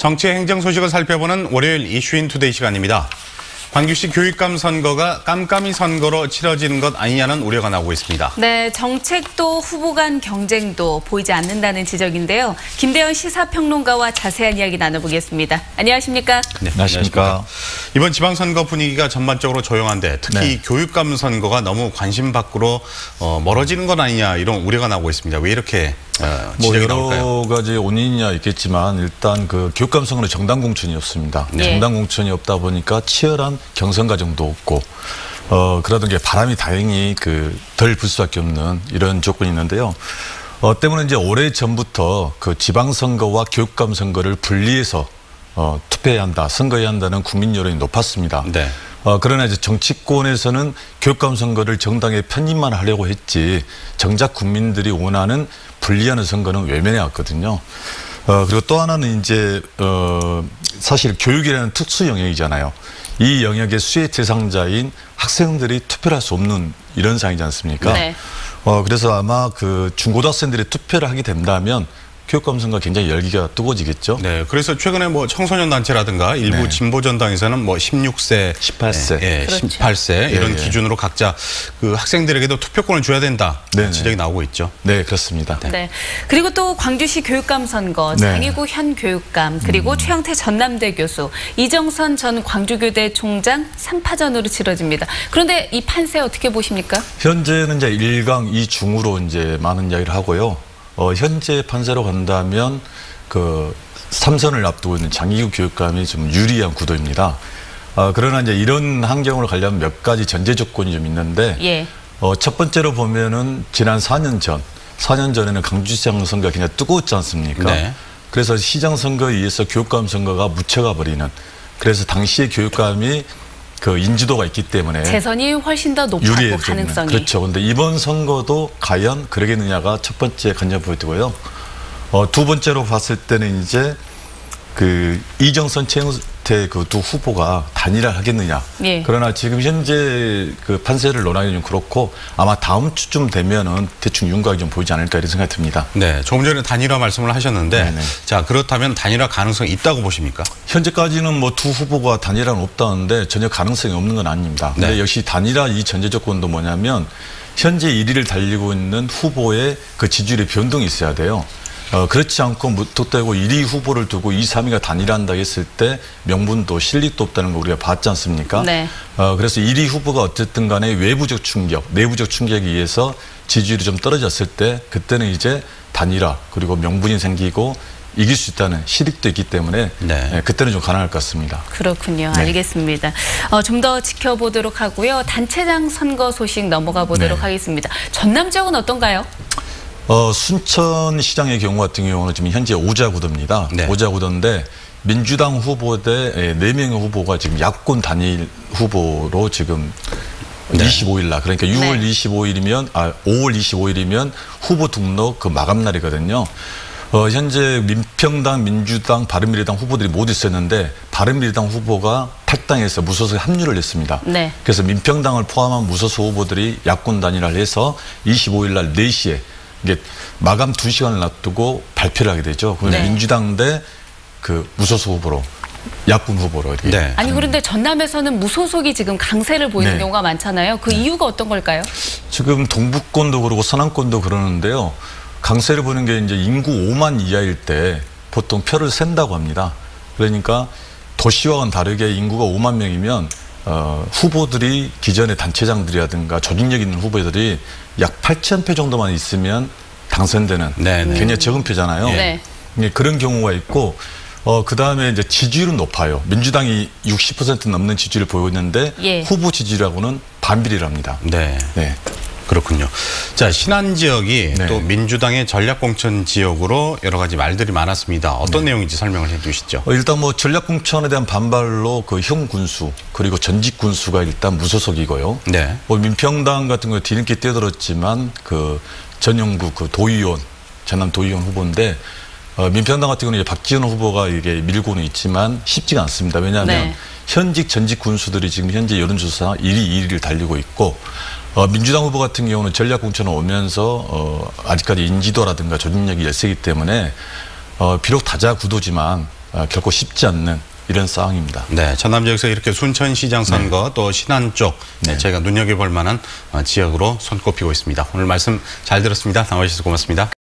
정치 행정 소식을 살펴보는 월요일 이슈인 투데이 시간입니다. 광주시 교육감 선거가 깜깜이 선거로 치러지는 것 아니냐는 우려가 나오고 있습니다. 네, 정책도 후보 간 경쟁도 보이지 않는다는 지적인데요. 김대현 시사평론가와 자세한 이야기 나눠보겠습니다. 안녕하십니까? 네, 안녕하십니까? 이번 지방선거 분위기가 전반적으로 조용한데 특히 교육감 선거가 너무 관심 밖으로 멀어지는 것 아니냐 이런 우려가 나오고 있습니다. 왜 이렇게 지적이 나올까요? 여러 가지 원인이야 있겠지만 일단 그 교육감 선거는 정당 공천이 없습니다. 정당 공천이 없다 보니까 치열한 경선 과정도 없고 그러던 게 바람이 다행히 덜 불 수밖에 없는 이런 조건이 있는데요. 때문에 이제 오래 전부터 그 지방선거와 교육감 선거를 분리해서 투표해야 한다, 선거해야 한다는 국민 여론이 높았습니다. 네. 그러나 이제 정치권에서는 교육감 선거를 정당에 편입만 하려고 했지 정작 국민들이 원하는 분리하는 선거는 외면해 왔거든요. 그리고 또 하나는 이제 사실 교육이라는 특수 영역이잖아요. 이 영역의 수혜 대상자인 학생들이 투표를 할 수 없는 이런 상황이지 않습니까? 네. 그래서 아마 그 중고등학생들이 투표를 하게 된다면 교육감 선거가 굉장히 열기가 뜨거워지겠죠. 네, 그래서 최근에 뭐 청소년 단체라든가 일부 진보 전당에서는 뭐 16세, 18세, 그렇죠. 18세 이런 기준으로 각자 그 학생들에게도 투표권을 줘야 된다 지적이 나오고 있죠. 네, 그렇습니다. 네. 그리고 또 광주시 교육감 선거, 장희구 현 교육감, 그리고 최영태 전남대 교수, 이정선 전 광주교대 총장 3파전으로 치러집니다. 그런데 이 판세 어떻게 보십니까? 현재는 이제 1강 2중으로 이제 많은 이야기를 하고요. 현재 판세로 간다면 그 3선을 앞두고 있는 장희구 교육감이 좀 유리한 구도입니다. 그러나 이제 이런 환경으로 가려면 몇 가지 전제 조건이 좀 있는데, 첫 번째로 보면은 지난 4년 전에는 강주시장 선거가 굉장히 뜨거웠지 않습니까? 네. 그래서 시장 선거에 의해서 교육감 선거가 묻혀가 버리는, 그래서 당시의 교육감이 그 인지도가 있기 때문에 재선이 훨씬 더 높았고 가능성이. 그렇죠. 근데 이번 선거도 과연 그러겠느냐가 첫 번째 관전 포인트고요. 두 번째로 봤을 때는 이제 그 이정선 최영태 그 두 후보가 단일화를 하겠느냐. 그러나 지금 현재 그 판세를 논하기 좀 그렇고 아마 다음 주쯤 되면은 대충 윤곽이 좀 보이지 않을까 이런 생각이 듭니다. 네, 조금 전에 단일화 말씀을 하셨는데, 자 그렇다면 단일화 가능성이 있다고 보십니까? 현재까지는 뭐 두 후보가 단일화는 없다는데 전혀 가능성이 없는 건 아닙니다. 근데 역시 단일화 이 전제 조건도 뭐냐면 현재 1위를 달리고 있는 후보의 그 지지율의 변동이 있어야 돼요. 그렇지 않고 무턱대고 1위 후보를 두고 2, 3위가 단일화한다 했을 때 명분도 실리도 없다는 거 우리가 봤지 않습니까? 그래서 1위 후보가 어쨌든 간에 외부적 충격, 내부적 충격에 의해서 지지율이 좀 떨어졌을 때 그때는 이제 단일화 그리고 명분이 생기고 이길 수 있다는 실익도 있기 때문에 그때는 좀 가능할 것 같습니다. 그렇군요. 알겠습니다. 좀 더 지켜보도록 하고요. 단체장 선거 소식 넘어가 보도록 하겠습니다. 전남 지역은 어떤가요? 순천시장의 경우 같은 경우는 지금 현재 오자구도입니다. 오자구도인데 민주당 후보 대 4명의 후보가 지금 야권 단일 후보로 지금 25일 날, 그러니까 6월 25일이면 5월 25일이면 후보 등록 그 마감 날이거든요. 현재 민평당, 민주당, 바른미래당 후보들이 모두 있었는데 바른미래당 후보가 탈당해서 무소속에 합류를 했습니다. 그래서 민평당을 포함한 무소속 후보들이 야권 단일화를 해서 25일 날 4시에 이게 마감 2시간을 놔두고 발표를 하게 되죠. 그러면 민주당 대 그 무소속 후보로, 야권 후보로 이렇게. 아니 그런데 전남에서는 무소속이 지금 강세를 보이는 경우가 많잖아요. 그 이유가 어떤 걸까요? 지금 동북권도 그러고 서남권도 그러는데요. 강세를 보는 게 이제 인구 5만 이하일 때 보통 표를 센다고 합니다. 그러니까 도시와는 다르게 인구가 5만 명이면 후보들이 기존의 단체장들이라든가 조직력 있는 후보들이 약 8천 표 정도만 있으면 당선되는 굉장히 적은 표잖아요. 그런 경우가 있고 그 다음에 이제 지지율은 높아요. 민주당이 60% 넘는 지지율을 보이고 있는데 후보 지지율하고는 반비례랍니다. 그렇군요. 자, 신안 지역이 또 민주당의 전략공천 지역으로 여러 가지 말들이 많았습니다. 어떤 내용인지 설명을 해 주시죠. 일단 뭐 전략공천에 대한 반발로 그 형 군수 그리고 전직 군수가 일단 무소속이고요. 뭐 민평당 같은 경우 뒤늦게 뛰어들었지만 그 전영구 그 도의원, 전남 도의원 후보인데 민평당 같은 경우는 박지원 후보가 이게 밀고는 있지만 쉽지가 않습니다. 왜냐하면 현직 전직 군수들이 지금 현재 여론조사 1위, 2위를 달리고 있고 민주당 후보 같은 경우는 전략공천을 오면서 아직까지 인지도라든가 조직력이 열세기 때문에 비록 다자 구도지만 결코 쉽지 않는 이런 상황입니다. 네, 전남 지역에서 이렇게 순천시장 선거 또 신안 쪽 제가 눈여겨볼 만한 지역으로 손꼽히고 있습니다. 오늘 말씀 잘 들었습니다. 나와주셔서 고맙습니다.